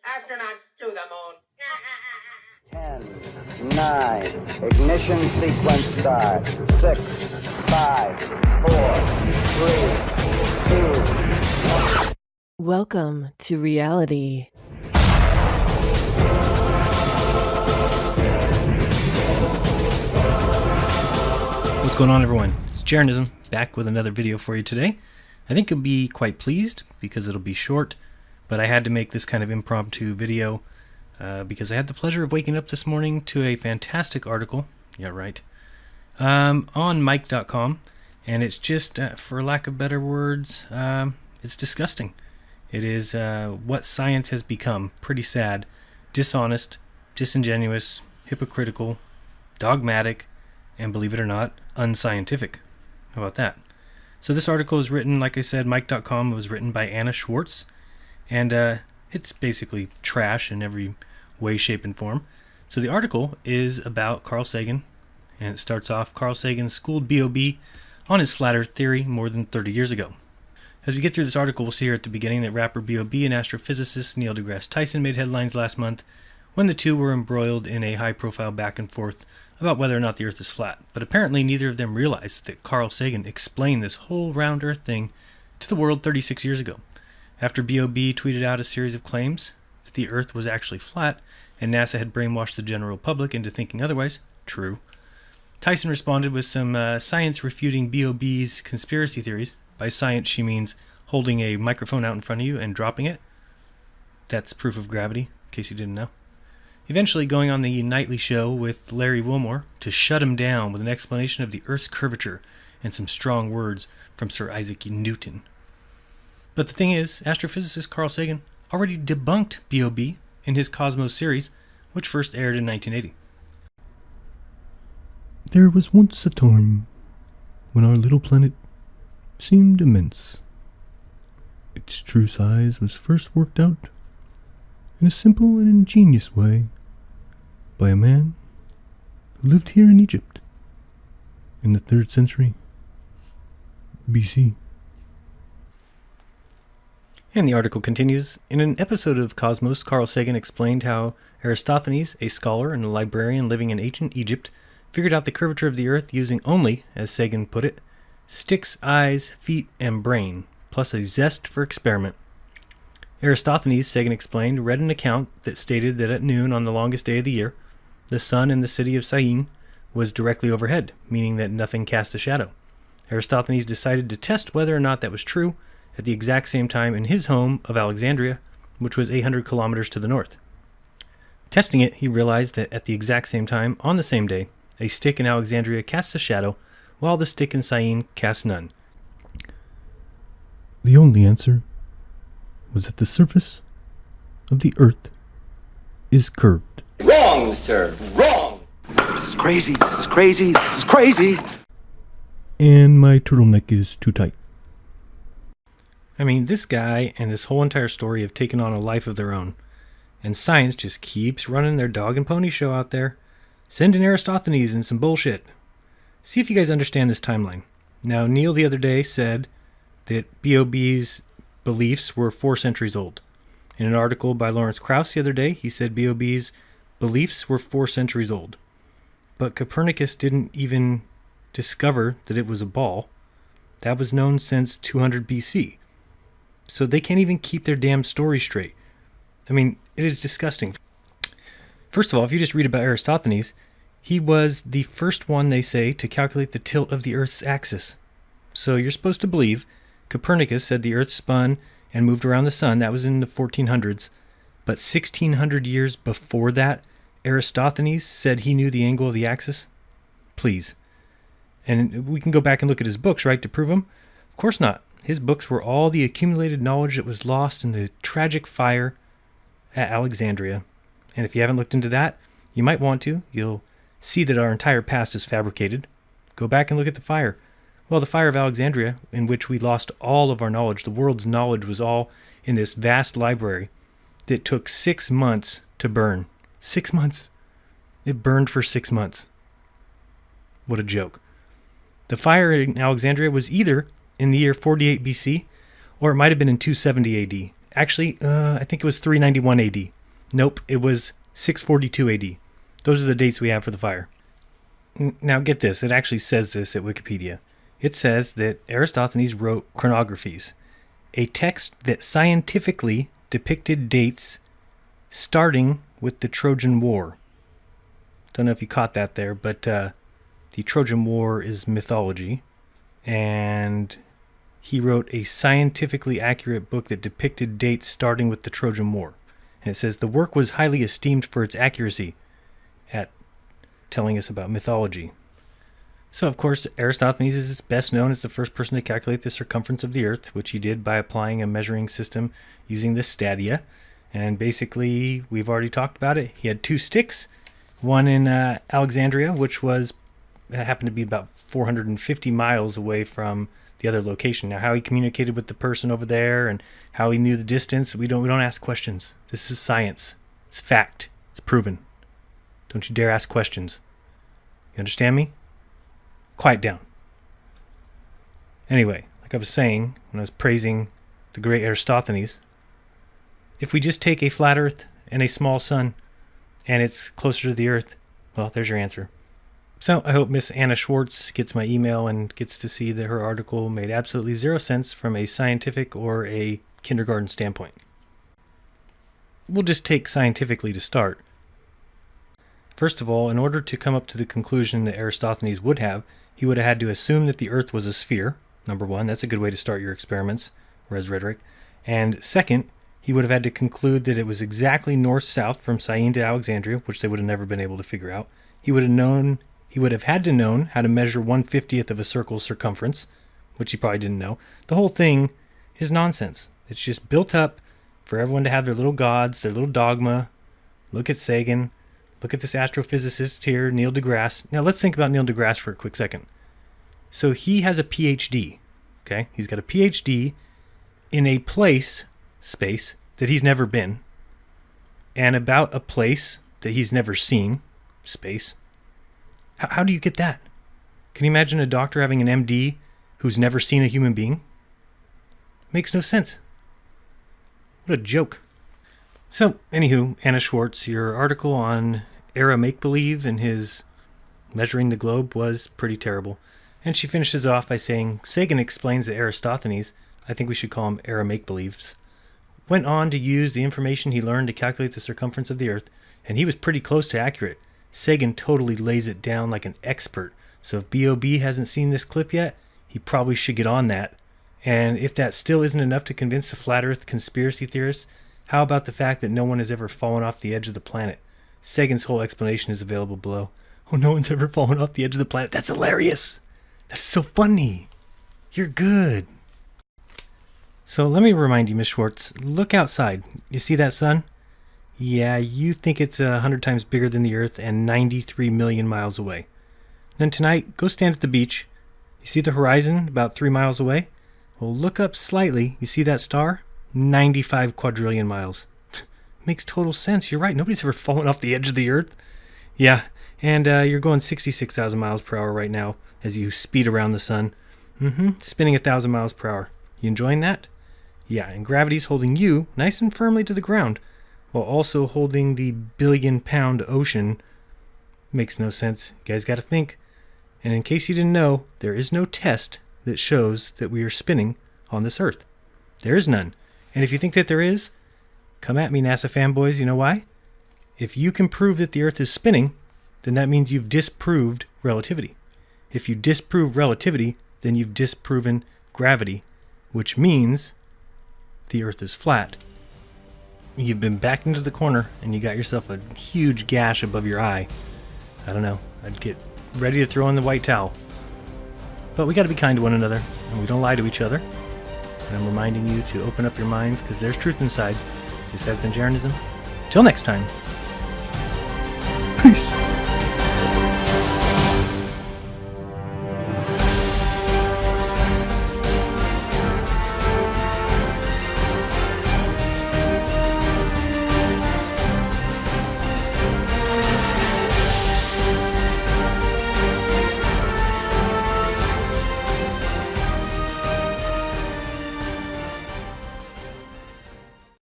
Astronauts to the moon. 10, 9, ignition sequence start. 6, 5, 4, 3, 2. Welcome to reality. What's going on, everyone? It's Jeranism, back with another video for you today. I think you'll be quite pleased because it'll be short, but I had to make this kind of impromptu video because I had the pleasure of waking up this morning to a fantastic article, yeah right, on Mike.com, and it's just, for lack of better words, it's disgusting. It is what science has become. Pretty sad, dishonest, disingenuous, hypocritical, dogmatic, and believe it or not, unscientific. How about that? So this article is written, like I said, Mike.com. It was written by Anna Schwartz, and it's basically trash in every way, shape, and form. So the article is about Carl Sagan, and it starts off, Carl Sagan schooled B.O.B. on his flat earth theory more than 30 years ago. As we get through this article, we'll see here at the beginning that rapper B.O.B. and astrophysicist Neil deGrasse Tyson made headlines last month when the two were embroiled in a high-profile back and forth about whether or not the Earth is flat. But apparently neither of them realized that Carl Sagan explained this whole round Earth thing to the world 36 years ago. After B.O.B. tweeted out a series of claims that the Earth was actually flat and NASA had brainwashed the general public into thinking otherwise, true, Tyson responded with some science refuting B.O.B.'s conspiracy theories. By science, she means holding a microphone out in front of you and dropping it. That's proof of gravity, in case you didn't know. Eventually going on the nightly show with Larry Wilmore to shut him down with an explanation of the Earth's curvature and some strong words from Sir Isaac Newton. But the thing is, astrophysicist Carl Sagan already debunked B.O.B. in his Cosmos series, which first aired in 1980. There was once a time when our little planet seemed immense. Its true size was first worked out in a simple and ingenious way by a man who lived here in Egypt in the 3rd century BC. And the article continues. In an episode of Cosmos, Carl Sagan explained how Eratosthenes, a scholar and a librarian living in ancient Egypt, figured out the curvature of the Earth using only, as Sagan put it, sticks, eyes, feet, and brain, plus a zest for experiment. Eratosthenes, Sagan explained, read an account that stated that at noon on the longest day of the year, the sun in the city of Syene was directly overhead, meaning that nothing cast a shadow. Eratosthenes decided to test whether or not that was true at the exact same time in his home of Alexandria, which was 800 kilometers to the north. Testing it, he realized that at the exact same time, on the same day, a stick in Alexandria casts a shadow, while the stick in Syene casts none. The only answer was that the surface of the Earth is curved. Wrong, sir. Wrong. This is crazy. This is crazy. This is crazy. And my turtleneck is too tight. I mean, this guy and this whole entire story have taken on a life of their own. And science just keeps running their dog and pony show out there. Send in Eratosthenes and some bullshit. See if you guys understand this timeline. Now, Neil the other day said that B.O.B.'s beliefs were 4 centuries old. In an article by Lawrence Krauss the other day, he said B.O.B.'s beliefs were 4 centuries old. But Copernicus didn't even discover that it was a ball. That was known since 200 BC. So they can't even keep their damn story straight. I mean, it is disgusting. First of all, if you just read about Eratosthenes, he was the first one, they say, to calculate the tilt of the Earth's axis. So you're supposed to believe Copernicus said the Earth spun and moved around the sun. That was in the 1400s. But 1600 years before that, Eratosthenes said he knew the angle of the axis? Please. And we can go back and look at his books, right, to prove them? Of course not. His books were all the accumulated knowledge that was lost in the tragic fire at Alexandria. And if you haven't looked into that, you might want to. You'll see that our entire past is fabricated. Go back and look at the fire. Well, the fire of Alexandria, in which we lost all of our knowledge, the world's knowledge was all in this vast library that took 6 months to burn. 6 months. It burned for 6 months. What a joke. The fire in Alexandria was either in the year 48 BC, or it might have been in 270 AD. Actually, I think it was 391 AD. Nope, it was 642 AD. Those are the dates we have for the fire. Now get this, it actually says this at Wikipedia. It says that Eratosthenes wrote chronographies, a text that scientifically depicted dates starting with the Trojan War. Don't know if you caught that there, but the Trojan War is mythology, and he wrote a scientifically accurate book that depicted dates starting with the Trojan War. And it says the work was highly esteemed for its accuracy at telling us about mythology. So, of course, Eratosthenes is best known as the first person to calculate the circumference of the Earth, which he did by applying a measuring system using the stadia. And basically, we've already talked about it. He had two sticks, one in Alexandria, which happened to be about 450 miles away from the other location. Now, how he communicated with the person over there and how he knew the distance, we don't ask questions. This is science. It's fact. It's proven. Don't you dare ask questions. You understand me? Quiet down. Anyway, like I was saying when I was praising the great Eratosthenes, if we just take a flat Earth and a small sun and it's closer to the Earth, well, there's your answer. So I hope Miss Anna Schwartz gets my email and gets to see that her article made absolutely zero sense from a scientific or a kindergarten standpoint. We'll just take scientifically to start. First of all, in order to come up to the conclusion that Eratosthenes would have, he would have had to assume that the Earth was a sphere. Number one, that's a good way to start your experiments, res rhetoric. And second, he would have had to conclude that it was exactly north-south from Syene to Alexandria, which they would have never been able to figure out. He would have had to known how to measure 1/50th of a circle's circumference, which he probably didn't know. The whole thing is nonsense. It's just built up for everyone to have their little gods, their little dogma. Look at Sagan. Look at this astrophysicist here, Neil deGrasse. Now let's think about Neil deGrasse for a quick second. So he has a PhD, okay? He's got a PhD in a space, that he's never been, and about a place that he's never seen, space. How do you get that? Can you imagine a doctor having an MD who's never seen a human being? Makes no sense. What a joke. So, anywho, Anna Schwartz, your article on Era Make-Believe and his measuring the globe was pretty terrible. And she finishes off by saying, Sagan explains that Eratosthenes, I think we should call him Era Make-Believes, went on to use the information he learned to calculate the circumference of the Earth, and he was pretty close to accurate. Sagan totally lays it down like an expert, so if B.O.B. hasn't seen this clip yet, he probably should get on that. And if that still isn't enough to convince the flat Earth conspiracy theorists, how about the fact that no one has ever fallen off the edge of the planet? Sagan's whole explanation is available below. Oh, no one's ever fallen off the edge of the planet. That's hilarious. That's so funny. You're good. So let me remind you, Miss Schwartz, look outside. You see that sun? Yeah, you think it's 100 times bigger than the Earth and 93 million miles away. Then tonight, go stand at the beach. You see the horizon about 3 miles away? Well, look up slightly. You see that star? 95 quadrillion miles. Makes total sense. You're right. Nobody's ever fallen off the edge of the Earth. Yeah, and you're going 66,000 miles per hour right now as you speed around the sun. Spinning 1,000 miles per hour. You enjoying that? Yeah, and gravity's holding you nice and firmly to the ground, while also holding the billion-pound ocean. Makes no sense. You guys got to think. And in case you didn't know, there is no test that shows that we are spinning on this Earth. There is none. And if you think that there is, come at me, NASA fanboys. You know why? If you can prove that the Earth is spinning, then that means you've disproved relativity. If you disprove relativity, then you've disproven gravity, which means the Earth is flat. You've been backed into the corner and you got yourself a huge gash above your eye. I don't know. I'd get ready to throw in the white towel. But we got to be kind to one another, and we don't lie to each other. And I'm reminding you to open up your minds, because there's truth inside. This has been Jeranism. Till next time.